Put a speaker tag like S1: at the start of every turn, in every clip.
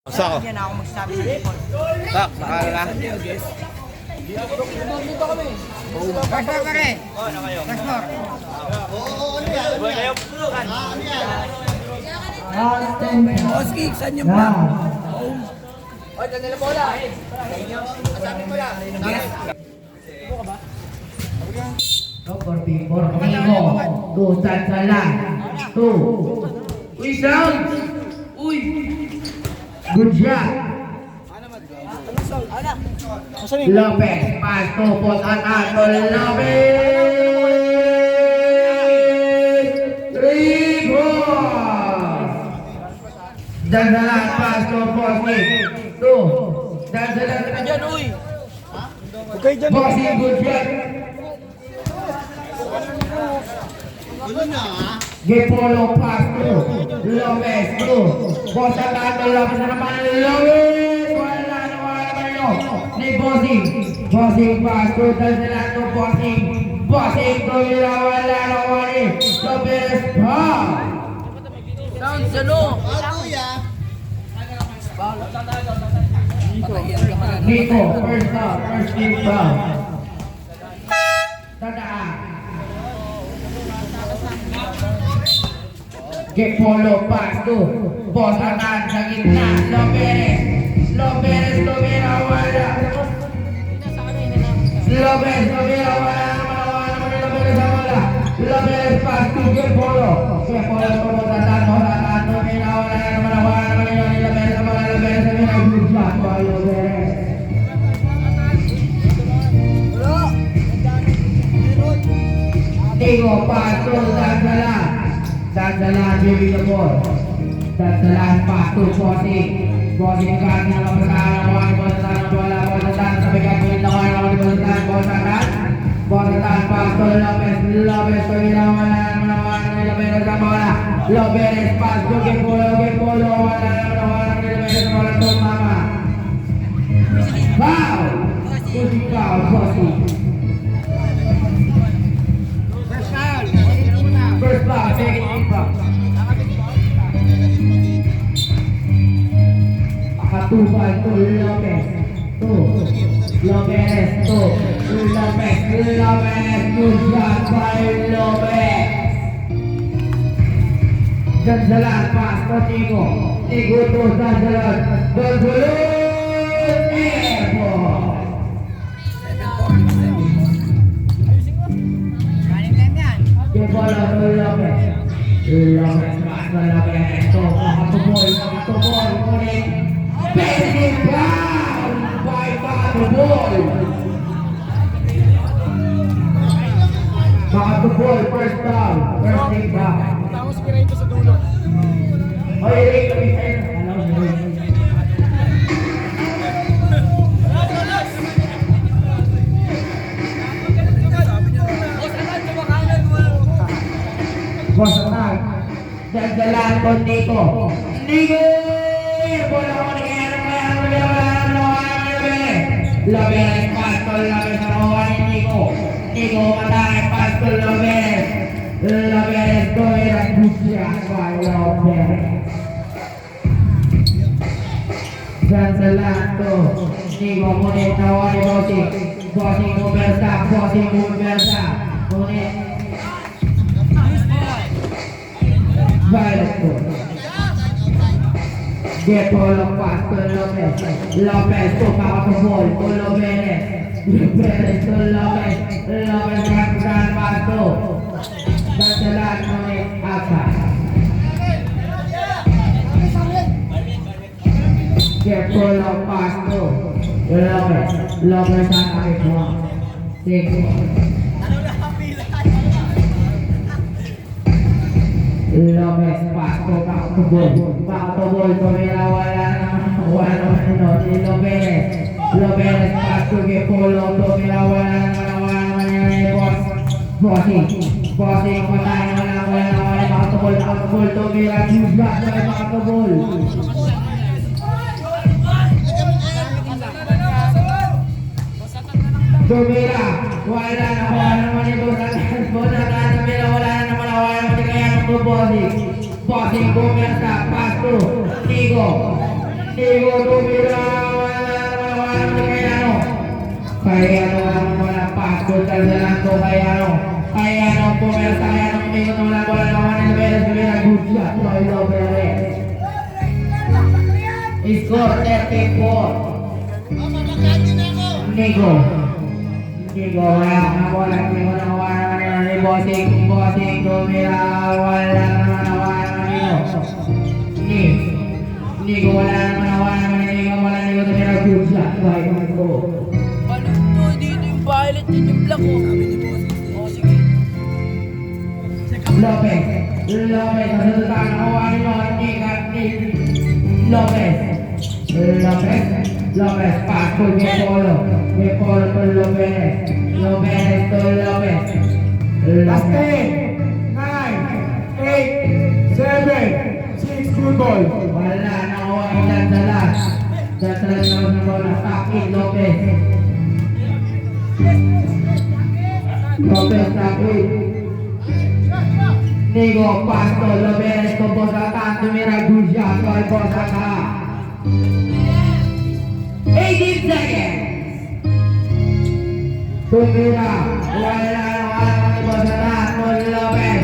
S1: Sako.
S2: Hindi na ako magsasabi sa report.
S1: Tak, sakala na.
S2: Dito kami. First floor pare.
S1: Oo, na kayo.
S2: First floor.
S1: Boy, kayo pulukan.
S2: Oski, saan yung ba? Oy, kanila bola. Asabi mo lang.
S3: Nomor before Nemo, two Sansalan, two. Uy, down. Uy. Good shot. Lopez, pass to Potato Lopez. Three balls. Sansalan, pass to Posi. Two. Sansalan. Posi, good shot. Gepolo pass to Lopez to Potato Lopez na naman Lopez. Wala ni Bossing. Bossing pass to Sansalan to Bossing. Bossing to wala naman ni Lopez pa.
S2: Down sa no.
S3: Nico, first up, first team foul. Tandaan. Gepolo pass to Potanan sa gitna. Lopez. Lopez, wala. Lopez, wala. Lopez pass to Gepolo. Gepolo to Potanan. Potanan, wala. Lopez, good shot by Lopez. Tigo pass to Sansalan. Sansalan giving the ball. Sansalan pass to Bossing. Bossing pass na Potanan. Potanan sa bigat ng lawan. Potanan pass to Lopez. Lopez to wala. Lopez sa bola. Lopez pass to Gepolo. Wala. Lopez to Mama. Foul. Pushing foul. Bossing. First foul, second foul. Akatubal to Lopez. Lopez. Good shot by Lopez. Sansalan pass to Tigo to Sansalan. Airball. Gepolo to Lopez. Lopez pass to Lopez. Makatubol. Ngunit basic foul by Makatubol. Makatubol, first foul. First team foul.
S2: Tapos pirito sa dulo.
S3: Oy, Rick, ayun. Boss attack. Sansalan ko Nico. Bola ko Lopez pass to Lopez sa kawan ni Nico. Nico matay pass to Lopez. Lopez to Iragusya by Lopez. Sansalan to Nico ngunit tawa ni Bossing. Bossing Ubersa. Ngunit Violet to Gepolo pass to Lopez. Lopez to Makatubol to Lopez. Lopez pass to Sansalan ngunit outside. Gepolo pass to Lopez. Lopez ang aking mo. Lopez pass to Makatubol to wala naman si Lopez. Lopez pass to Gepolo to wala Bossing matay wala Makatubol to Makatubol. Tumira, wala naman ito sa Tumira, wala naman kaya ng Bossing. Bossing bumersa, pass to Tigo. Nico tumira. Kaya ano wala pasok dalan to kaya ano pumersa kaya ano umingot wala naman ng Beres good shot Loilo Beres score 34 Nico wala naman ni Bossing tumira wala naman Nico wala naman Nico tumira good shot Loilo
S2: Violet din yung black ko. Sabi ni Boss. Oo, sige.
S3: Lopez, kasundutan ako ano, Lopez, pass to Polo to Lopez to Lopez. Last 10, 9, 8, 7, 6, good ball. Wala na ako ang dandalas naman ng bola, Taki Lopez, Taki. Nico Pasto Lopez Kebosatan Tumira Gusya Kebosata 18 seconds Tumira wala Kebosatan Lopez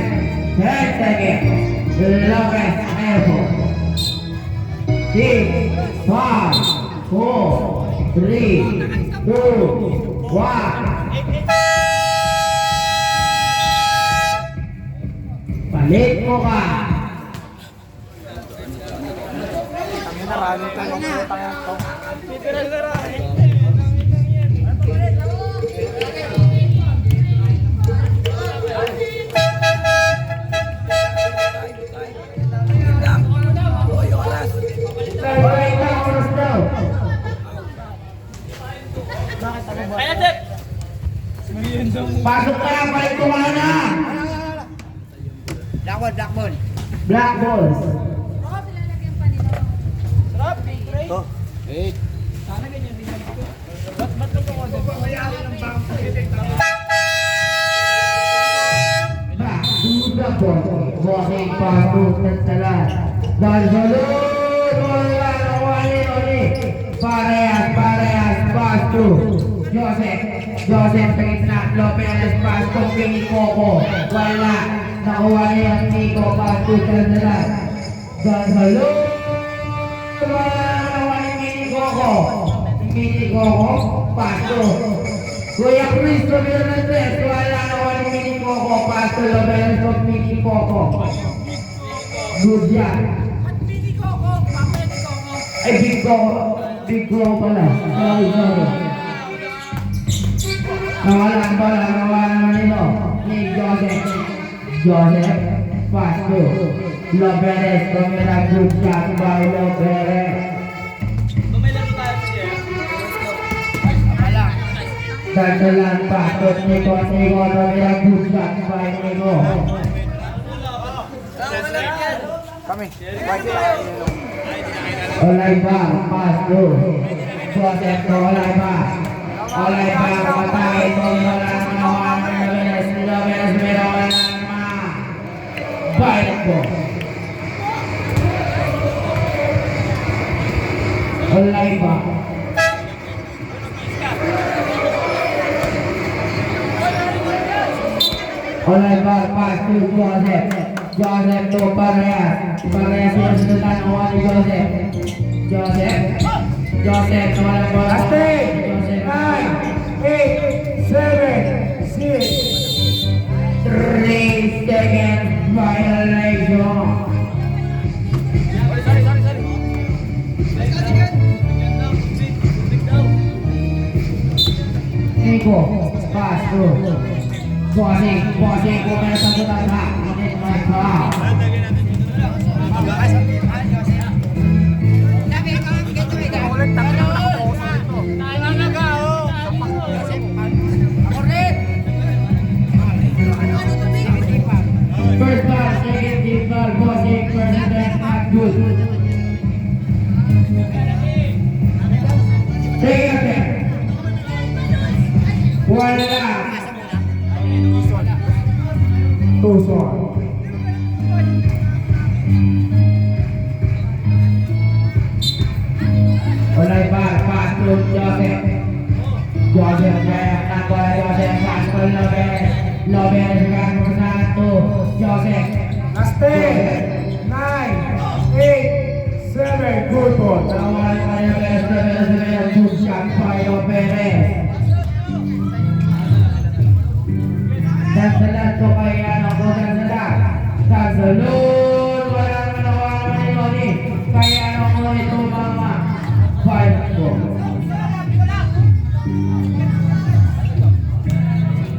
S3: 10 seconds Lopez airport 6 5 4 3 2 1 Balik mo ka! Pasok ka lang, balik ko ka na! Black balls.
S1: To. Eh.
S3: Back to the ball. Walking pass to Tantalan. Dan salud. Parehas. Pass to Joseph Pagitna. Lopez pass to Pini Coco. Wala. Nakuha niya ang Nico pass to Tantalan. Dan salud. Wala ni Mini Coco. Pass to Kuya Chris Hernandez. Wala nakuha ni Mini Coco. Pass to Lopez of Mini Coco. Good job. Ay, Big Coco pala. Sorry. Nawalan naman nito. Ni Joseph. Pass to Lopez. Tumira good shot by Lopez. Tantalan pass to Nico. Tumira good shot by Nico.
S1: Kami.
S3: Olaiba, pass to Joseph to Olaiba, kapatay to Lopez, meron balik po. Olaiba. Olaiba, pass to Joseph to Parehas yung sundan nakuha ni Joseph wala bola. 9, 8, 7, 6 3 seconds violation. Nico, pass through. Bossing, pumersa sa tanda. Manit my car. First ball, second deep ball, Bossing, president, not good. Take it back. Wala. Tuson. Olay bar, pass to Joseph. Joseph kaya bola Joseph, pass to Lopez. Lopez sekarang berusaha to Joseph.
S1: Last 10, 9, 8, 7, good ball.
S3: Tawaran kaya Lopez, good shot by Lopez. Dan selat to kaya bola selat. Dan selut wala naman ni kaya itu mama. 5-4.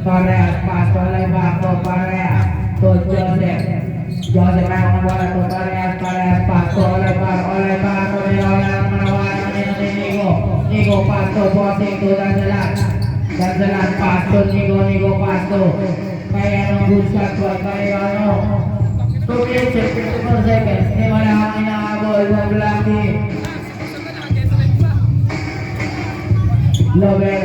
S3: Pareas, pas oleh Bako, Pareas, to Joseph. Joseph yang membuat to Pareas, pas oleh Bako, yang menawarkan ini Nigo pas to Bosing to dan jelas pas to Nigo pas to. Kayak nunggu satu, kayak to cek itu per second. Ini mana inabol 12 di. Lopez.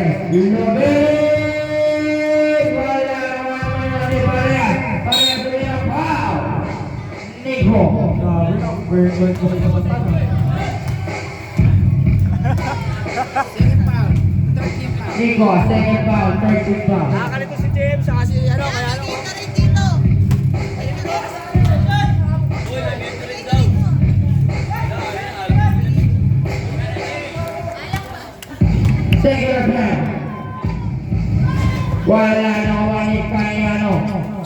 S3: Nico, second foul, third foul.
S2: Nakakalito si James, saka si ano, kaya ano.
S3: Second foul. Wala na wani kaya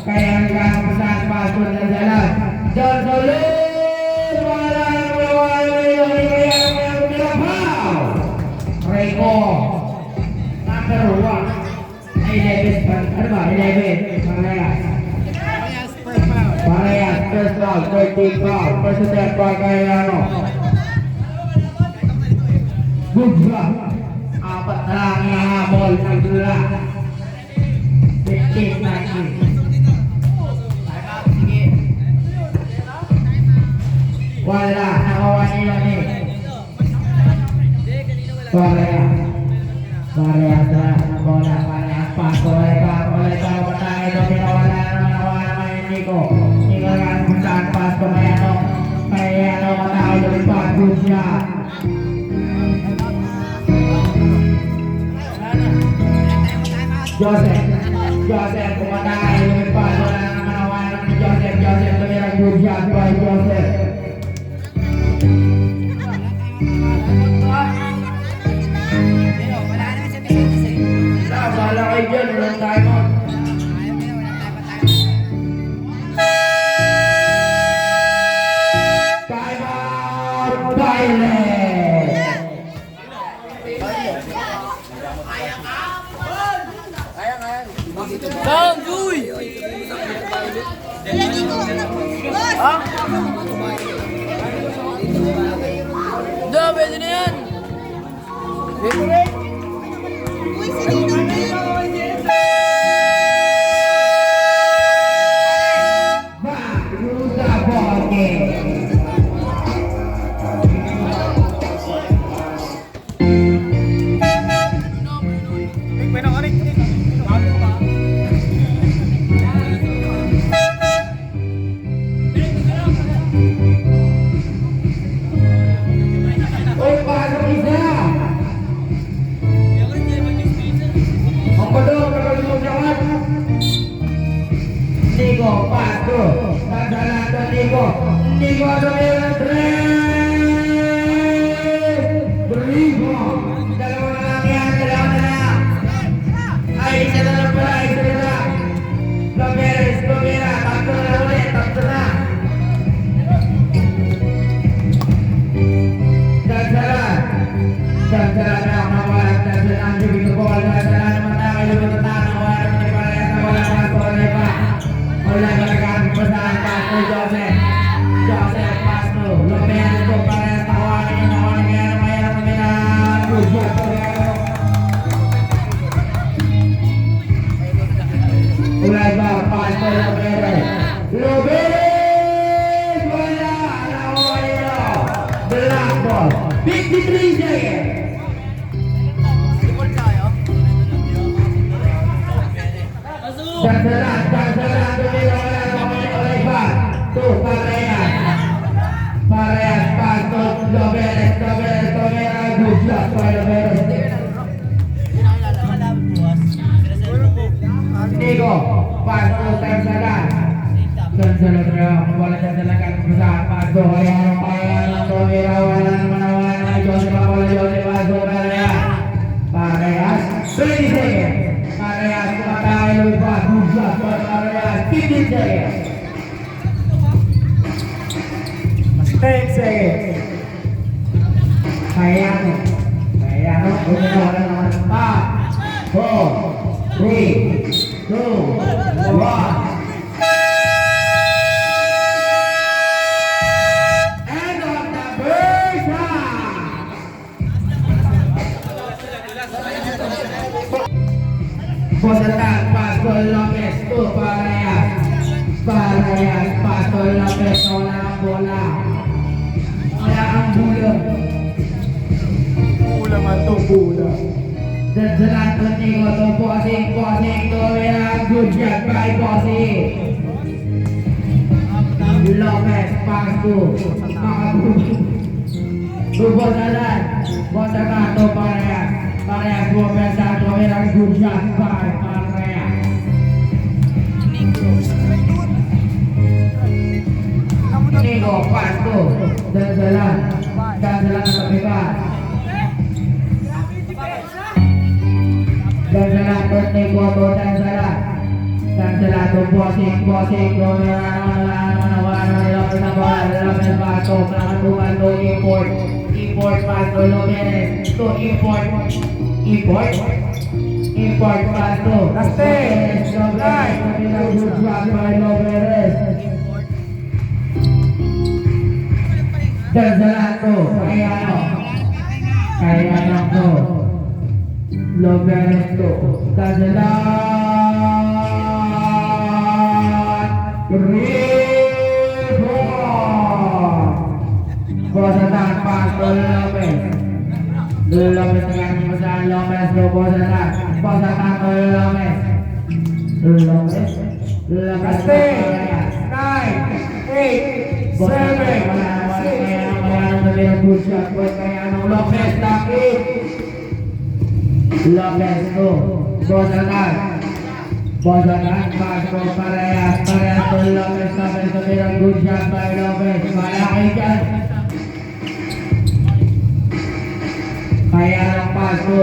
S3: nagkakapasan pasok na jalan. John Solis, wala na wani kaya foul. Rico. Number 1 11 Parehas first foul 13 foul first step Pagayano Bugla apat na lang nahabol ng dula 15 lagi wala nakawan nila ni Parehas na bola, parehas pas oleh patay ito pinawala naman Nico kan pesan pas Kayano matao lumipat good shot Joseph pumatay lumipat wala naman nawalan ni Joseph tumirang good shot by Joseph Bahala kayo dyan, walang time out. Time out, Violet!
S2: Bang, Uy! Ha? Hindi, pwede na yan.
S3: balikan sa Pasto. Kaya ang pangalan ng tumira, wala naman na Joseph Paula, Joseph Pasto, Parehas, 20 seconds. Parehas, kumatay, lumipas, buglas, Parehas, 15 seconds.
S1: Mas 10 seconds.
S3: Kayano, wala naman. 5, 4, 3, 2, 1. End of the first half. Posatan, Pastor Lopez, to Parehas. Parehas, Pastor Lopez, wala ang bola. Wala ang bulo.
S1: Pula man to, pula.
S3: Dalan to Nico, to Bossing, to good job by Bossing. Lopez, Pasto, Bosalan, to Parehas. Parehas, Lopez, good job by Parehas. Nico, Pasto, Dalan sa bebas. Dansalan to Nico, to Dansalan to Bossing, to Lopez na bola, Lopez Pasto, nakatukan to import Pasto, Lopez, to import Pasto,
S1: Last 10, 9,
S3: good job by Lopez. Dansalan to, Kayano to Lopez to Dansalan rebound. Posatan Pasto Lopez dengan pesan Lopez to Posatan to Lopez
S1: Last 10, 9, 8, 7,
S3: good shot buat Kayano Lopez takip Lopez to Posatan Pasto Parehas to Lopez good shot by Lopez malaki dyan Kayano Pasto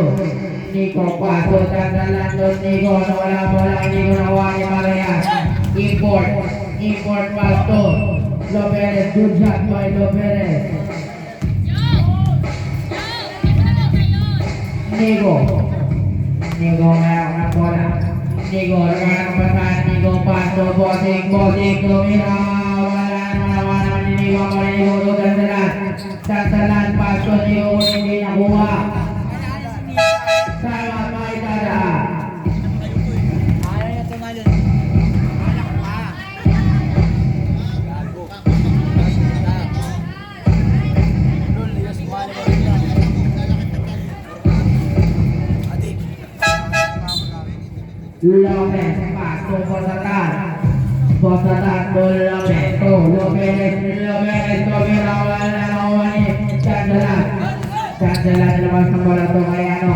S3: Nico Pasto Dansalan to Nico wala bola Nico nakuha ni Parehas import Pasto Lopez good shot by Lopez Nico meron ng bola Nico nagkaroon pasan Nico Pasto Bossing tumira wala naman ni Nico to Dansalan Pasto Nico hindi nakuha sama may dadaan Lopez Pasto Posatan to Lopez tumira wala nakuha ni Dansalan labas ng bola to Kayano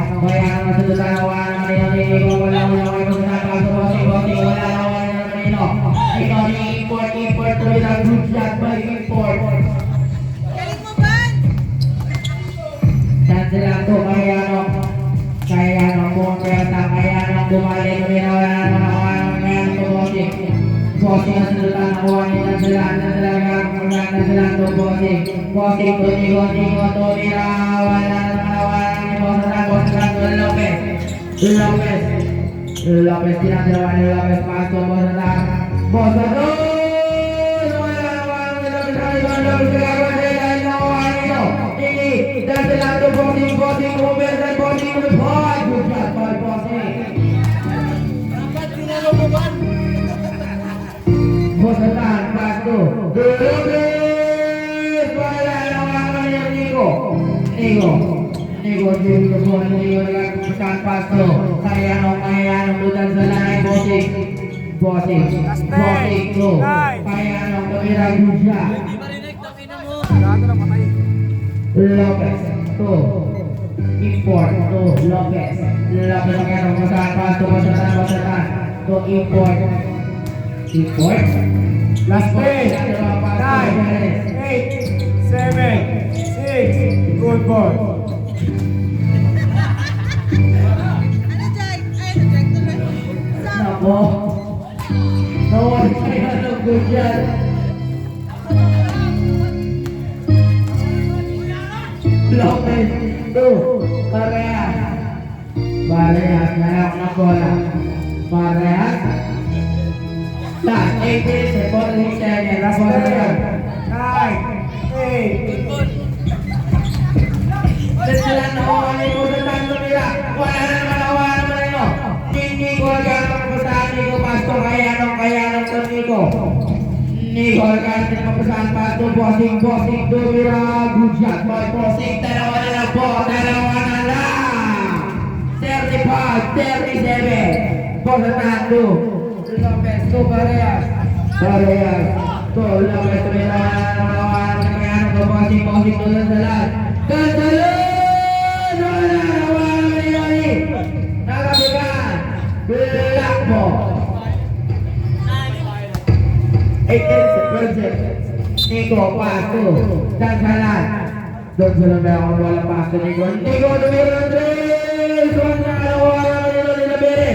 S3: masudutan wala naman ni wala may pagkakita Pasto Bossing wala nakuha ni Manilo ikaw ni import tumira good shot by import Dansalan to Kayano pumunta Kayano bumalik tumira wala naman Kayano to Bossing ang sudutan nakuha ni Dansalan to Bossing to Nico tumira wala naman ni Posatan to Lopez tinatirawan ni Lopez Pasto Posatan wala naman ni Lopez Dansalan to Bossing Robertson Bossing with hard good shot by Bossing Posatan Pasto wala naman ni Nico din ko po Nico nagkakusan Pasto Kayano to Dansalan Bossing to Kayano tumira good shot Lopez to import to Lopez nagkaroon pasan Pasto Posatan to import
S1: last 10, 9, 8, 7, 6. Good boy.
S3: Nako. Nawala kaya ng good yan. Lopez, 2. Parehas. Parehas. Nalak na bola. Parehas. Last 18 seconds in second. Last
S1: Last
S3: bola
S1: 10,
S3: yan.
S1: 9, 8.
S3: Sila na ako ang ito sa tanto nila. Wala na naman ako, wala naman ito. Hindi ko agad ang papasahan ni ko, Pastor. Kaya nung to Nico. Nico, agad din papasahan, Pastor. Bossing, Dubira, good shot. Boy, bossing, dalawa na lang po. 35, 37. Boss at tanto. Lopez, to Parehas. To Lopez, tumira na naman. Kaya nung bossing, doon sa lahat. Kantalon! Lakbo. 18 seconds. Nico, pasto. Dansalan. Doon sa lamay ako wala pasto. Nico, tumira ng 3. Wala na wala nila Bere.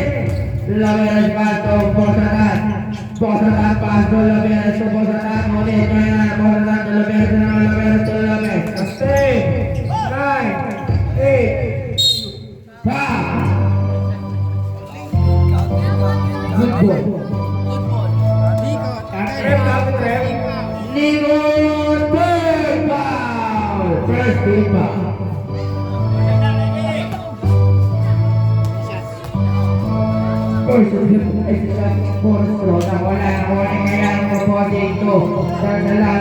S3: Laberes pasto. Bosatan, pasto. Laberes to Bosatan. Ngunit kaya na Bosatan. Laberes na naman. Laberes to Laberes.
S1: Last 10, 9, 8.
S3: Pa! Good ball.
S1: Trap, trap.
S3: Nico, third foul. First team foul. First team fourth throw. Wala kaya ng maposing to. Dansalan.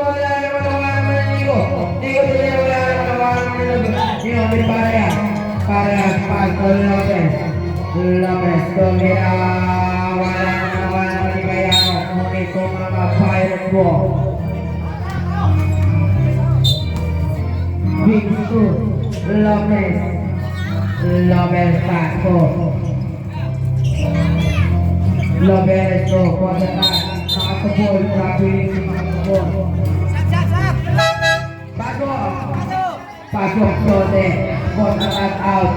S3: Wala naman Nico. Wala naman Nico, Parehas, Pasto, Lopez, tumira. Wala naman kaya ngunit kung mga pirate po. Big shoot, Lopez, Pasto. Lopez, Bosatan, nakatubol, traffic, nakatubol. Pasok, Sote, Bosatan out.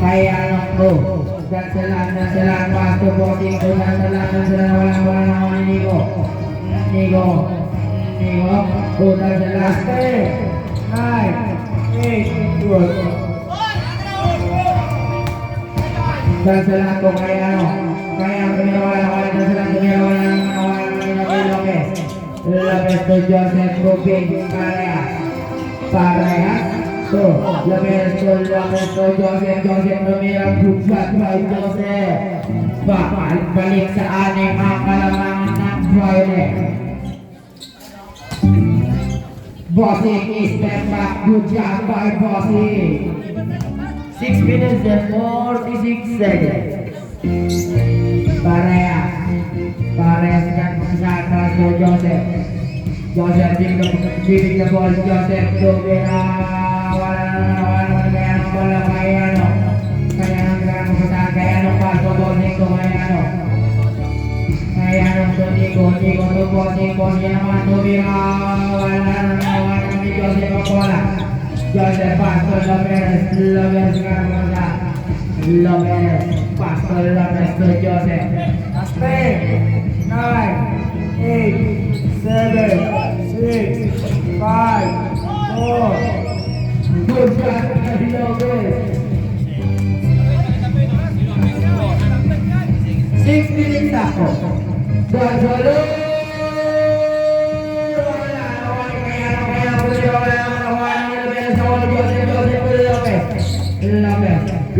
S3: Kaya anak ko, dansalan, Pasto, bossing ko, dansalan, wala naman ni Nico, dansalan.
S1: Last 10, 9, 8. Good.
S3: Dansalan ko, kaya tumira, dansalan, Lopez to Joseph Rubin, Parehas to Lopez to Joseph tumira, good shot by Joseph. Balik sa aning ang kalamangan ng Friday. Bossing is step back, good job by Bossing. 6 minutes and 46 seconds. Parehas kan pasaka to Joseph bibig na ball. Joseph tumira, wala naman kaya nung paso bossing to Nico to bossing naman tumira, wala naman ni Joseph ang bola. Joseph pasto, Lopez pasto, Lopez to Joseph.
S1: Last 10, 9, 8, 7, 6, 5, 4.
S3: Good shot by Lopez. 6 minutes ako. Dansalan!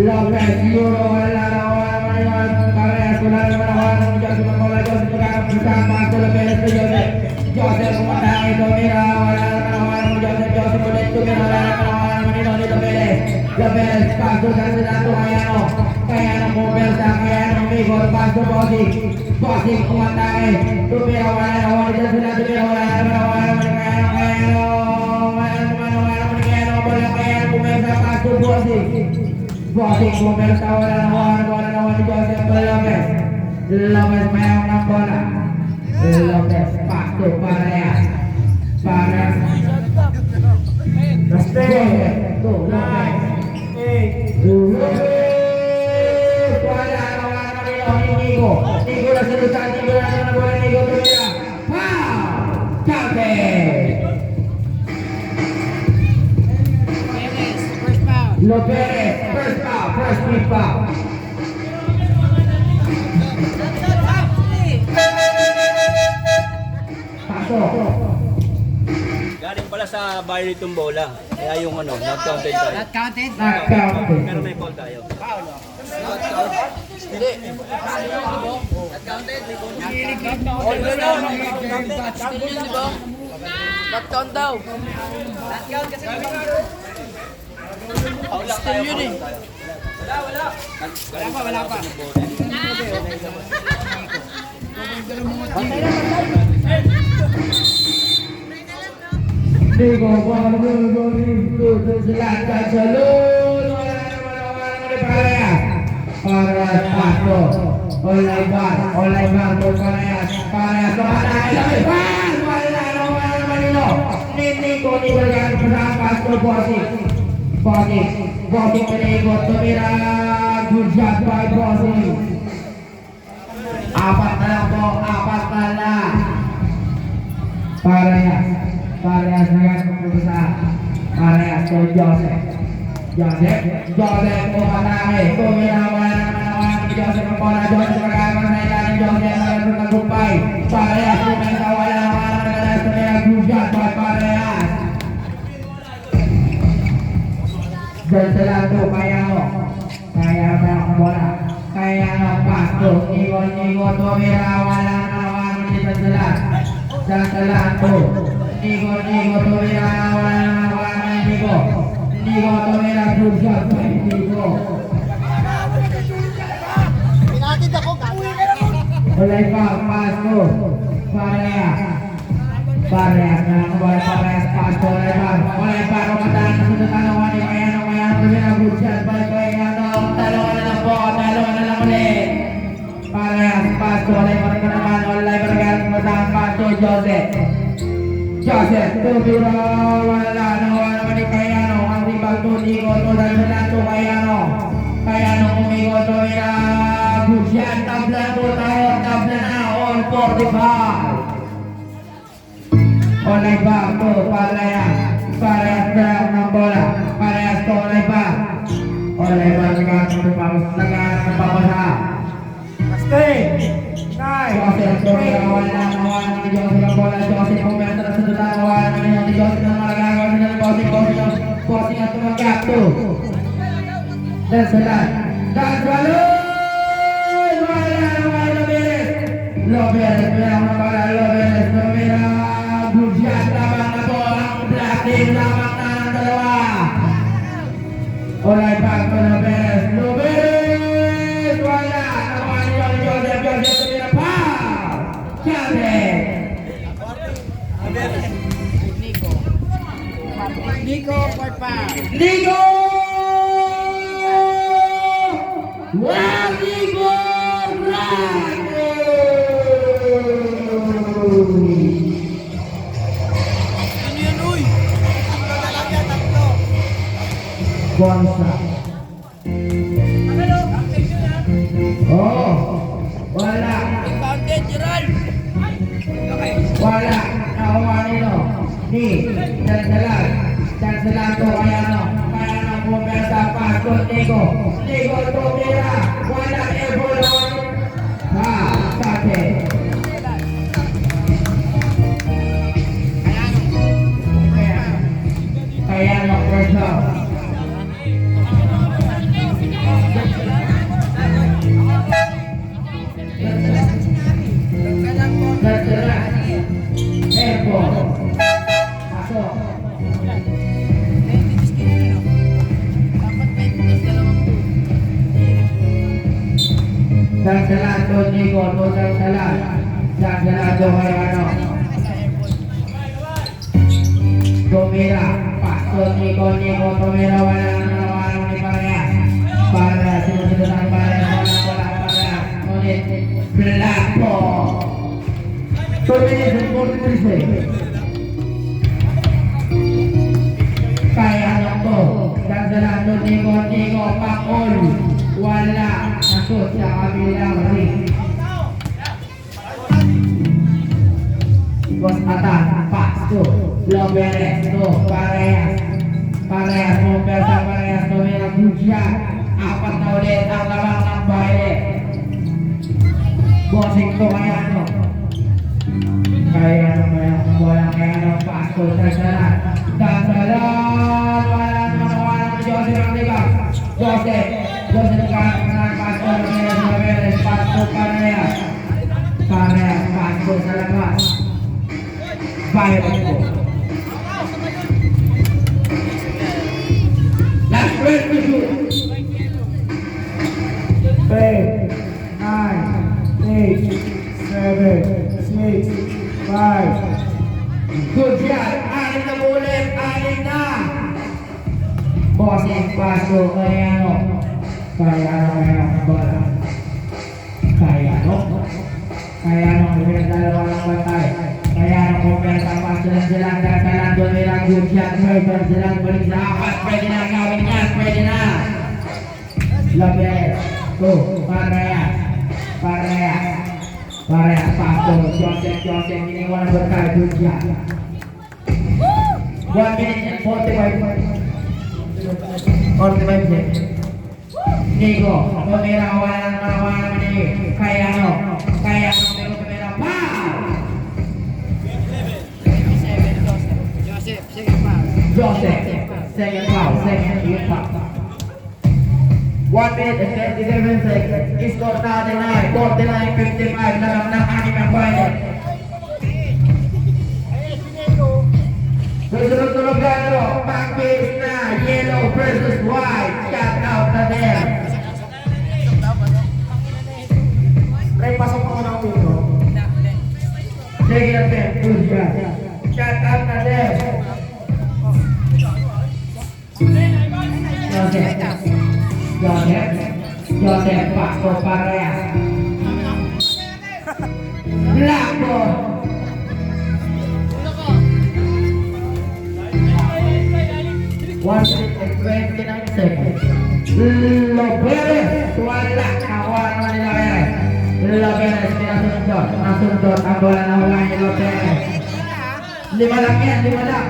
S3: Lopez, Euro, wala naman Parehas, wala naman Joseph ang bola, Joseph magkakapitan, Pasto, Lopez to Joseph pumatay, tumira, wala naman Joseph ulit tumira, wala naman Nino Lopez, Pasto, Dansalan, kaya nung Pumersa, kaya nung Migor, Pasto, bossing pumatay, tumira, wala naman Dansalan, tumira, wala naman kaya nung Pumersa, Pasto, bossing pumersa, wala naman ni Joseph Lopez. Lopez mayroon ng bola. Lopez, pass to Parehas. Parehas.
S1: Mistake.
S3: Go, Lopez.
S1: 8.
S3: Lopez! Wala ni Nico. Nico na salutan. Nico na bola. Nico tumira. Foul! Counted! Lopez, first foul, first free foul. Pasok.
S4: Galing pala sa bahay nitong bola. Kaya yung ano, not counted tayo.
S2: Not counted?
S3: Not counted.
S4: Pero may foul tayo.
S2: Hindi. Not counted? Still yun, di ba? Not count daw. Not count kasi still yun eh. Wala pa.
S3: Nico, go, selatan, salud. Wala naman ni Parehas. Parehas, paso. Olay bar, to Parehas. Parehas, lumatahan. Wala naman nilo. Nico, ganun pa sa paso, Bossing pinaikot, tumira. Good shot by Bossing. Apat na lang. Parehas dengan keputusan. Parehas to Joseph umatake. Tumira wala Joseph ang bola. Joseph magkakaroon sa ilalim. Joseph ang tagumpay. Parehas kumenta wala tumira. Good shot by Parehas. Bertelado kaya mo ang bola. Kaya mo pasto. Nico tumira wala ni Bertelado. Nico tumira wala ni Nico tumira good shot by Nico.
S2: Pinatid ako,
S3: Olay pa, pasto. Parehas na ang bola. Parehas pasto. Olay pa, kumatahan na sundutan ng wani. Kaya tumira good shot by Kayano. Talo ka na lang ulit. Parehas pasto. Olay pa rin naman. Olay pa rin kumatahan pasto. Joseph, tumira wala naman ni Kayano. Ang ribag to Nico to dahil to Kayano umigo tumira good shot. Tabla na all 45. Olay ba to Parehas drop ng bola. Parehas to olay ba nagpapasa.
S1: Mistake. 9.
S3: Joseph tumira wala ni Joseph ang bola. Joseph kumenta na sa dulang wala ni Joseph ang magagawa nila ni Bossing at tumanggap to. Dansalan. Wala Lopez mayroon na bola. Lopez tumira good shot. Lamang na to ang black team. Lamang na ng dalawa. Olay back to Lopez. Wala. Nakuha ni Joseph tumira pa. Chate.
S2: Nico for foul.
S3: Nico! Wow, Nico!
S2: Ano yan, uy? Tatlo na lang yan, tatlo.
S3: Bonsa. Oh, wala.
S2: Counted, Gerald.
S3: Wala. Nakuha nilo. Dansalan to Kayano pumersa pasto Nico tumira wala Ebolon Tate Kayano first down. Dansalan Airport pasok. Dansalan to Nico to Dansalan to Kayano tumira pasto Nico tumira wala ni Parehas sinusunod ang Parehas wala Parehas ulit Black ball. 2 minutes and 43 seconds. Kaya lang to. Dandalan to Nico Pakol. Wala. Nasot sa kabilang ring. Bos atas. Pass to. Loberes to. Parehas mo persa parehas to. Merang hujan. Apat na ulit ang lamang ng baile. Bossing to kaya ano. Kaya ano kaya wala kaya ano. Pass to. Dandalan. Wala naman Joseph ang libag. Joseph kanan pasto Loberes pasto parehas pasto sa labas. Violet po. Last break to shoot.
S1: 10, 9, 8, 7, 6, 5.
S3: Good shot. Anin na ulit. Anin na. Bossing paso kaya ano. Kaya ano bola. Kaya ano. Pinagdalawa ng batay. Kaya ano pumersa paso ng silang dasalan doon nilang good shot. Merton silang balik sa apat. Pwede na gawin yan. Pwede na. Loberes. Parehas paso. Joseph iniwan ang batay. Good shot. 1 minute and 45 seconds. Nico, pumira wala naman ni kaya ano pero pumira Joseph, second foul. 1 minute and 37 seconds. Score natin ay 49-55 na lang ng aking ang bayan. Susunod-sunod gano, back-base na, yellow versus white, shut out na there.
S1: Pre, pasok ako ng ulo.
S3: Sige na Ben, good shot. Shut out na there. Joseph, Pasto Parehas. Black ball. One minute and 29 seconds. Loberes, wala nakuha naman ni Loberes, pinasundot ang bola na hula ni Loberes. 5 lang yan, 5 lang.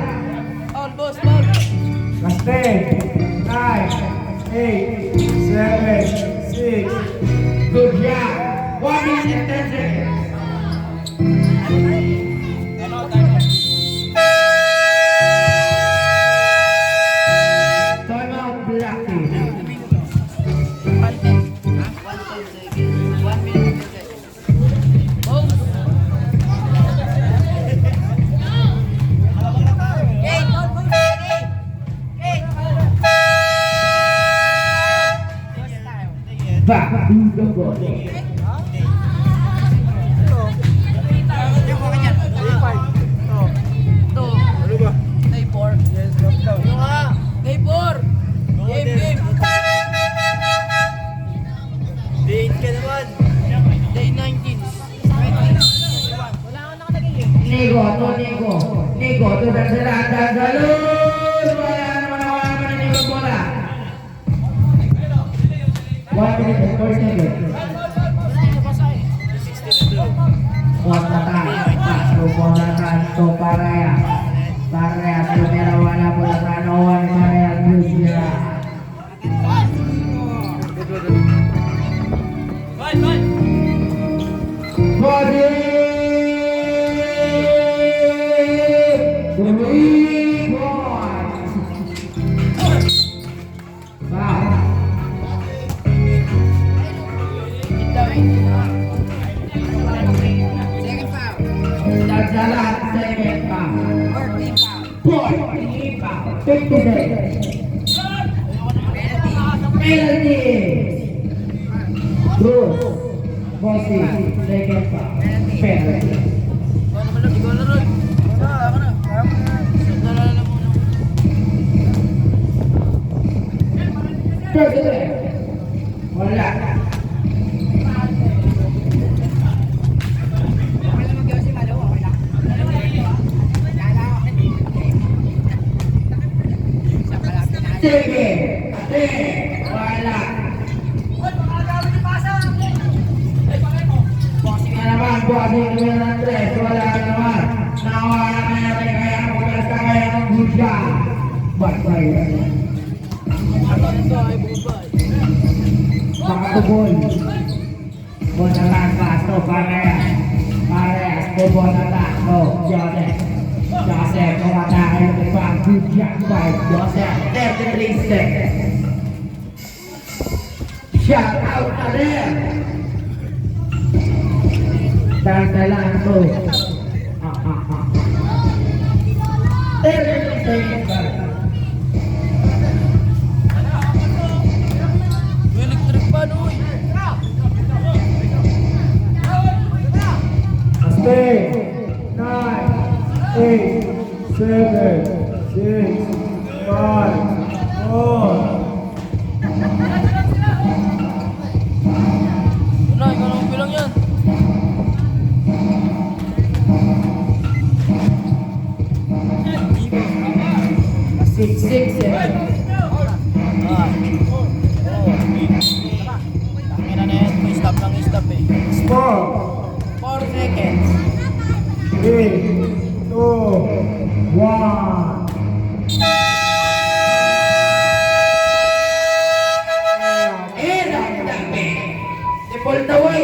S1: Last 10, 9, 8, 7, 6.
S3: Good job. 1 minute and 10 seconds. Time out, Black team. Back to the body. Nico, tu terserah dan galur. Wala naman ni Nico bola. 1 minute and 4 seconds. Pasto Parehas. Primera wala bola sa Noah ni Parehas. Body! 3 points! Wow! Nagsalat, second foul. 14 foul. 50 seconds. Penalty! Good. Bossy, second foul. Penalty. First wala. Sige. Ate. Wala. Bossing na naman. Bossing numero 3. Wala naman. Nawala na yan. Kaya magkalas ka kaya ng husga. Batay. Makatubol. Bonalan paso. Parehas. Parehas. Bonalan. Oh, Joseph. Joseph. Kumatay. Lupang. Bigyan by Joseph. 33 seconds. Shout out na rin. Dandalan ko. 33 seconds.
S2: Electric pa, no?
S1: Stay. 9, 8, 7, 6, 5, 4.
S2: Wala, ikaw naman bilang yan.
S3: Six seconds.
S2: Tangina na yan, may stop lang stop eh.
S1: Score.
S3: 4 seconds.
S1: 3, 2, 1.
S3: Ang dami. Default na way.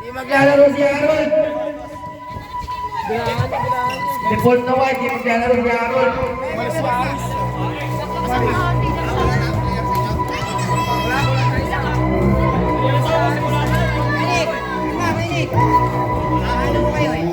S3: Di maglalaro si Aaron. Default na way. Di maglalaro si Aaron.
S2: Ano ko kayo eh?